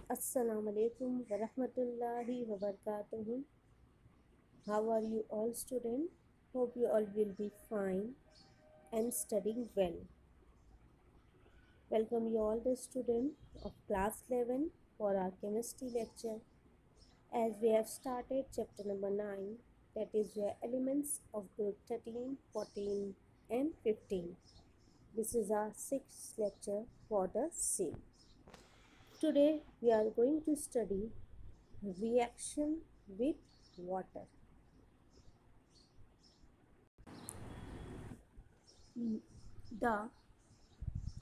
Assalamu alaikum wa rahmatullahi wa barakatuhu. How are you all, students? Hope you all will be fine and studying well. Welcome you all the students of class 11 for our chemistry lecture. As we have started chapter number 9, that is your elements of group 13, 14 and 15. This is our sixth lecture for the same. Today we are going to study reaction with water. The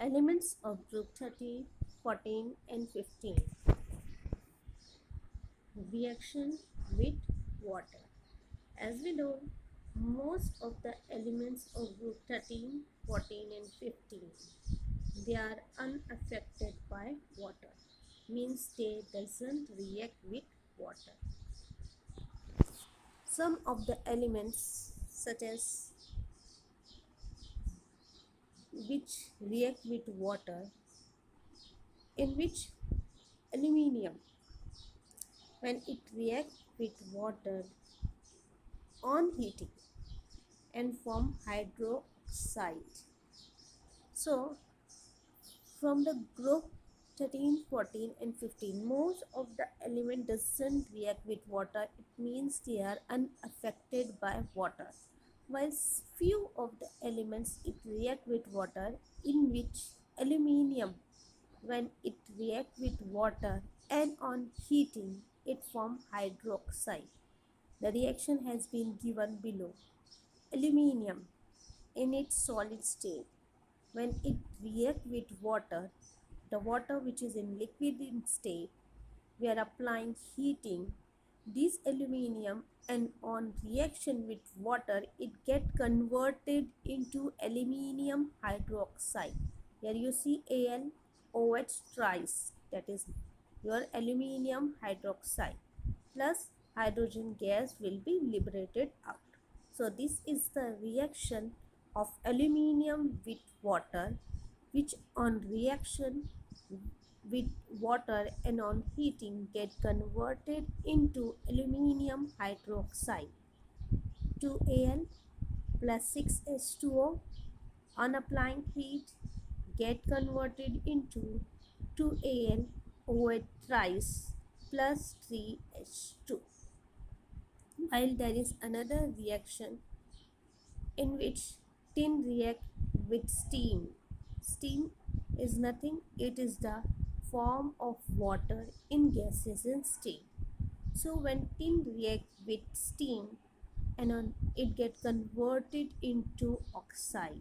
elements of group 13, 14 and 15. Reaction with water. As we know, most of the elements of group 13, 14 and 15, they are unaffected by water. Means they doesn't react with water. Some of the elements such as which react with water, in which aluminium, when it reacts with water on heating and form hydroxide. So from the group 13, 14 and 15, most of the element doesn't react with water. It means they are unaffected by water. While few of the elements it react with water, in which aluminium, when it react with water and on heating it form hydroxide. The reaction has been given below. Aluminium in its solid state, when it reacts with water, the water which is in liquid in state, we are applying heating this aluminium, and on reaction with water it get converted into aluminium hydroxide. Here you see AlOH thrice, that is your aluminium hydroxide, plus hydrogen gas will be liberated out. So this is the reaction of aluminium with water, which on reaction with water and on heating get converted into aluminium hydroxide. 2Al plus 6H2O on applying heat get converted into 2AlOH thrice plus 3H2. While there is another reaction in which tin react with steam. Steam is nothing, it is the form of water in gases in steam. So when tin react with steam and it get converted into oxide.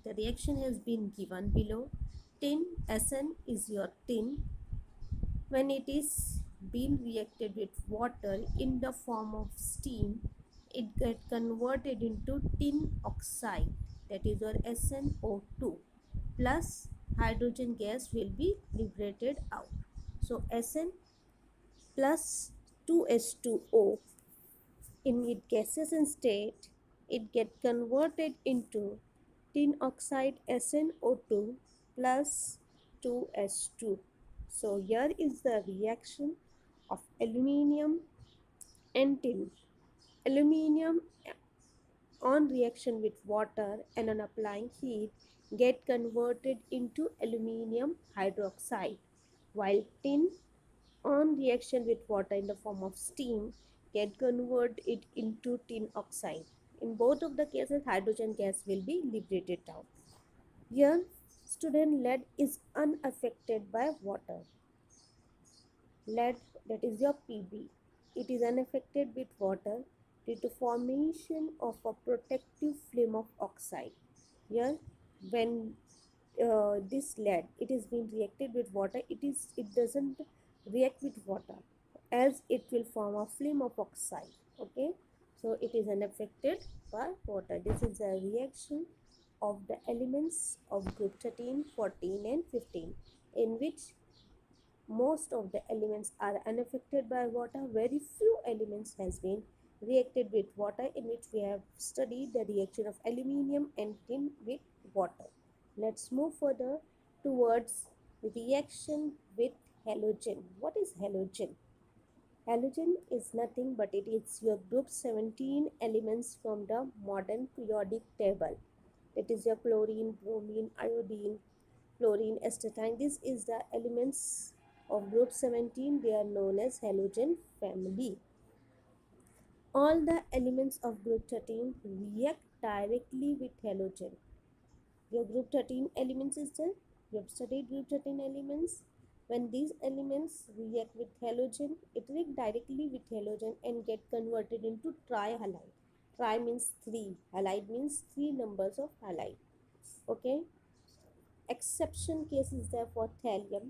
The reaction has been given below. Tin Sn is your tin. When it is being reacted with water in the form of steam, it get converted into tin oxide, that is your SnO2, plus hydrogen gas will be liberated out. So Sn plus 2H2O in its gaseous state, it get converted into tin oxide SnO2 plus 2H2. So here is the reaction of aluminium and tin. Aluminium on reaction with water and on applying heat get converted into aluminium hydroxide, while tin on reaction with water in the form of steam get convert it into tin oxide. In both of the cases hydrogen gas will be liberated out. Here student, lead is unaffected by water. Lead, that is your Pb, it is unaffected with water due to formation of a protective film of oxide. Here when this lead, it is being reacted with water, it doesn't react with water, as it will form a film of oxide. Okay, so it is unaffected by water. This is a reaction of the elements of group 13, 14 and 15, in which most of the elements are unaffected by water. Very few elements has been reacted with water, in which we have studied the reaction of aluminium and tin with water. Let's move further towards reaction with halogen. What is halogen? Halogen is nothing but it is your group 17 elements from the modern periodic table. It is your chlorine, bromine, iodine, fluorine, astatine. This is the elements of group 17. They are known as halogen family. All the elements of group 13 react directly with halogen. Your group 13 elements is there. You have studied group 13 elements. When these elements react with halogen, it react directly with halogen and get converted into trihalide. Tri means 3. Halide means 3 numbers of halide. Okay. Exception case is there for thallium,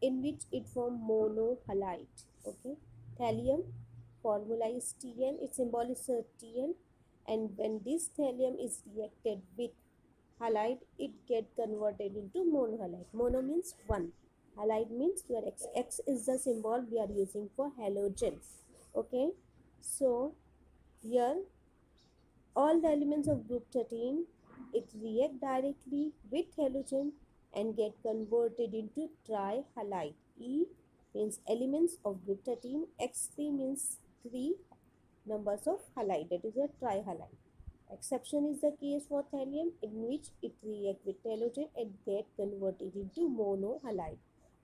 in which it form monohalide. Okay. Thallium formula is Tn. Its symbol is Tn. And when this thallium is reacted with halide, it get converted into monohalide. Mono means 1. Halide means your X. X is the symbol we are using for halogen. Okay. So here all the elements of group 13, it react directly with halogen and get converted into trihalide. E means elements of group 13. X3 means 3 numbers of halide. That is a trihalide. Exception is the case for thallium, in which it reacts with halogen and get converted into monohalide.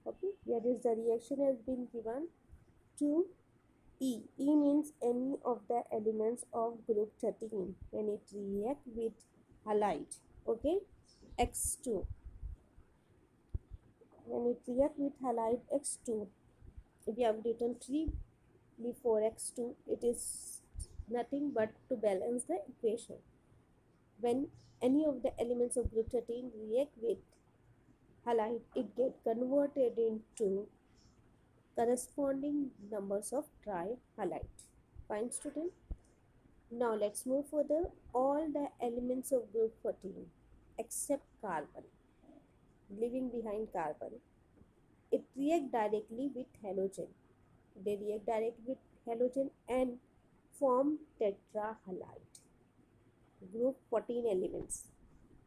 Okay, here is the reaction has been given to E. E means any of the elements of group 13 when it reacts with halide. Okay, X2. When it reacts with halide X2, if you have written 3 before X2, it is nothing but to balance the equation. When any of the elements of group 13 react with halide, it gets converted into corresponding numbers of trihalide. Fine, student? Now let's move further. All the elements of group 14 except carbon, leaving behind carbon, it react directly with halogen. They react directly with halogen and form tetrahalide. Group 14 elements.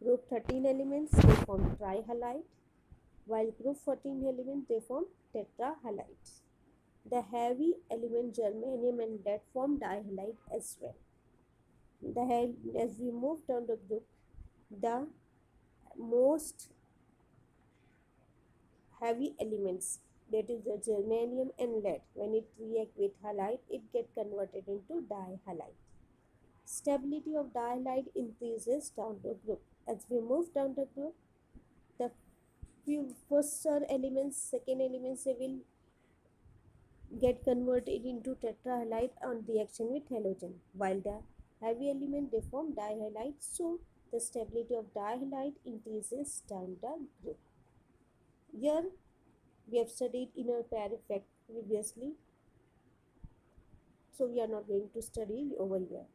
Group 13 elements, they form trihalide, while group 14 elements, they form tetrahalides. The heavy element germanium and lead form dihalide as well. As we move down the group, the most heavy elements, that is the germanium and lead, when it react with halide, it get converted into dihalide. Stability of dihalide increases down the group. As we move down the group, the few first elements, second elements, they will get converted into tetrahalide on reaction with halogen, while the heavy element they form dihalide. So the stability of dihalide increases down the group. Here we have studied inner pair effect previously, so we are not going to study over here.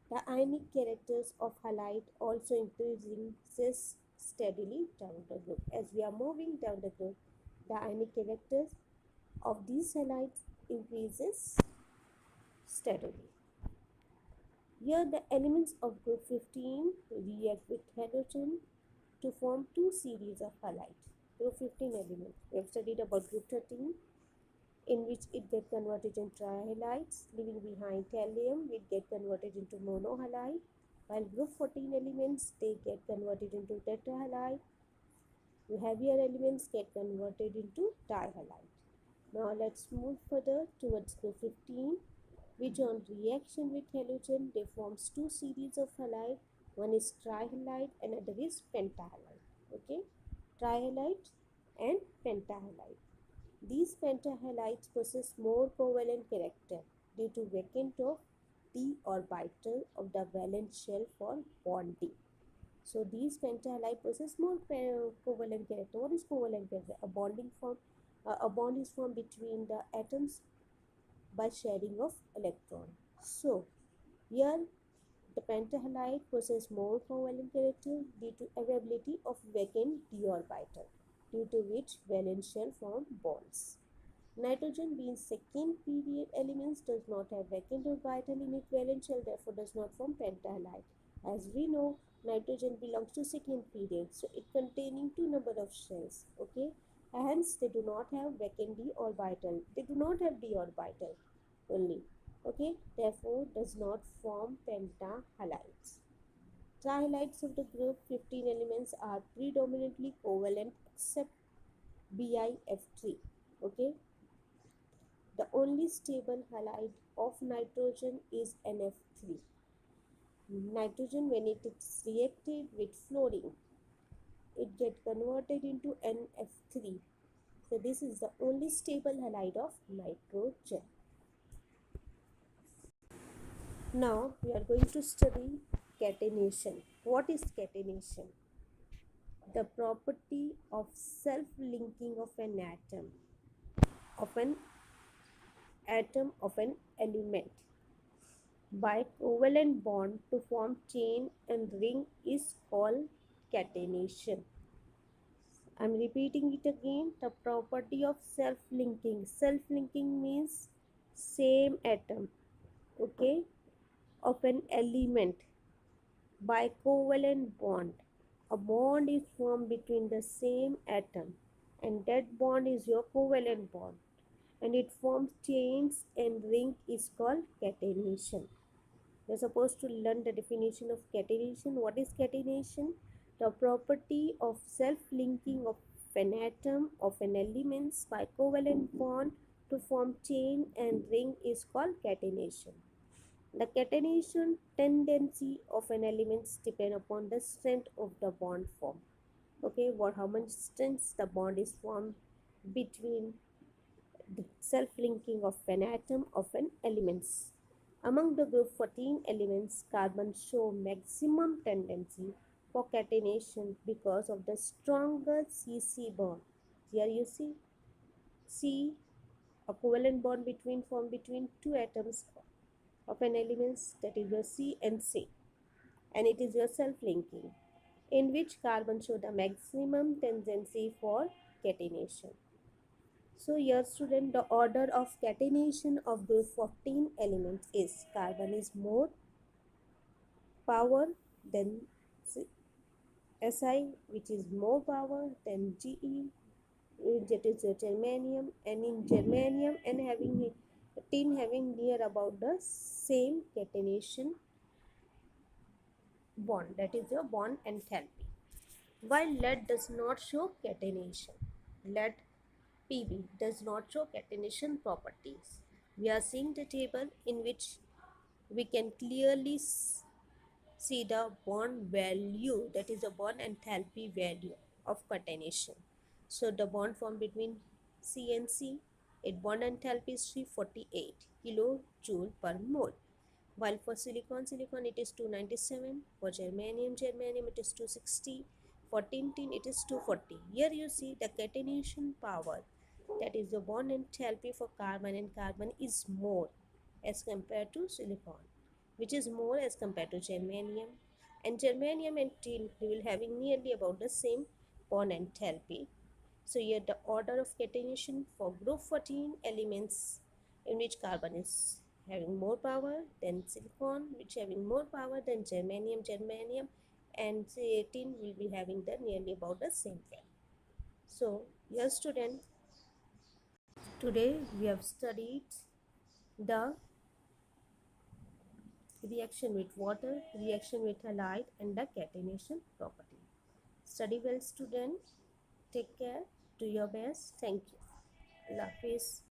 The ionic characters of halide also increases steadily down the group. As we are moving down the group, the ionic characters of these halides increases steadily. Here the elements of group 15 react with halogen to form two series of halides. Group 15 elements. We have studied about group 13, in which it gets converted into trihalides, leaving behind thallium, which get converted into monohalide, while group 14 elements, they get converted into tetrahalide. The heavier elements get converted into dihalide. Now let's move further towards group 15, which on reaction with halogen, they forms two series of halide. One is trihalide and other is pentahalide. Okay, trihalide and pentahalide. These pentahalides possess more covalent character due to vacant of d orbital of the valence shell for bonding. So these pentahalides possess more covalent character. What is covalent character? A bond is formed between the atoms by sharing of electron. So here the pentahalide possess more covalent character due to availability of vacant d orbital, due to which valence shell form bonds. Nitrogen, being second period elements, does not have vacant orbital in its valence shell, therefore does not form pentahalide. As we know, nitrogen belongs to second period, so it containing two number of shells. Okay, Hence, they do not have vacant d orbital. They do not have d orbital only. Okay, therefore does not form pentahalides. Trihalides of the group 15 elements are predominantly covalent except BiF3. Okay, the only stable halide of nitrogen is NF3. Nitrogen, when it is reacted with fluorine, it gets converted into NF3. So this is the only stable halide of nitrogen. Now we are going to study catenation. What is catenation? The property of self-linking of an atom of an element by covalent bond to form chain and ring is called catenation. I am repeating it again. The property of self-linking. Self-linking means same atom, okay, of an element by covalent bond. A bond is formed between the same atom, and that bond is your covalent bond, and it forms chains and ring is called catenation. We are supposed to learn the definition of catenation. What is catenation? The property of self-linking of an atom of an element by covalent bond to form chain and ring is called catenation. The catenation tendency of an element depends upon the strength of the bond formed. Okay, how much strength the bond is formed between the self-linking of an atom of an elements. Among the group 14 elements, carbon show maximum tendency for catenation because of the stronger CC bond. Here you see C, a covalent bond formed between two atoms of an element, that is your C and C, and it is your self-linking, in which carbon show the maximum tendency for catenation. So here student, the order of catenation of group 14 elements is carbon is more power than Si, which is more power than Ge, that is your germanium, and in germanium and having tin having near about the same catenation bond, that is your bond enthalpy. While lead does not show catenation, lead Pb does not show catenation properties. We are seeing the table in which we can clearly see the bond value, that is the bond enthalpy value of catenation. So the bond formed between C and C, its bond enthalpy is 348 kilojoule per mole. While for silicon it is 297, for germanium it is 260, for tin it is 240. Here you see the catenation power, that is the bond enthalpy for carbon and carbon is more as compared to silicon, which is more as compared to germanium, and germanium and tin will having nearly about the same bond enthalpy. So here the order of catenation for group 14 elements, in which carbon is having more power than silicon, which having more power than germanium, and tin will be having the nearly about the same value. So here student, today we have studied the reaction with water, reaction with halide, and the catenation property. Study well student. Take care. Do your best. Thank you. Allah Hafiz.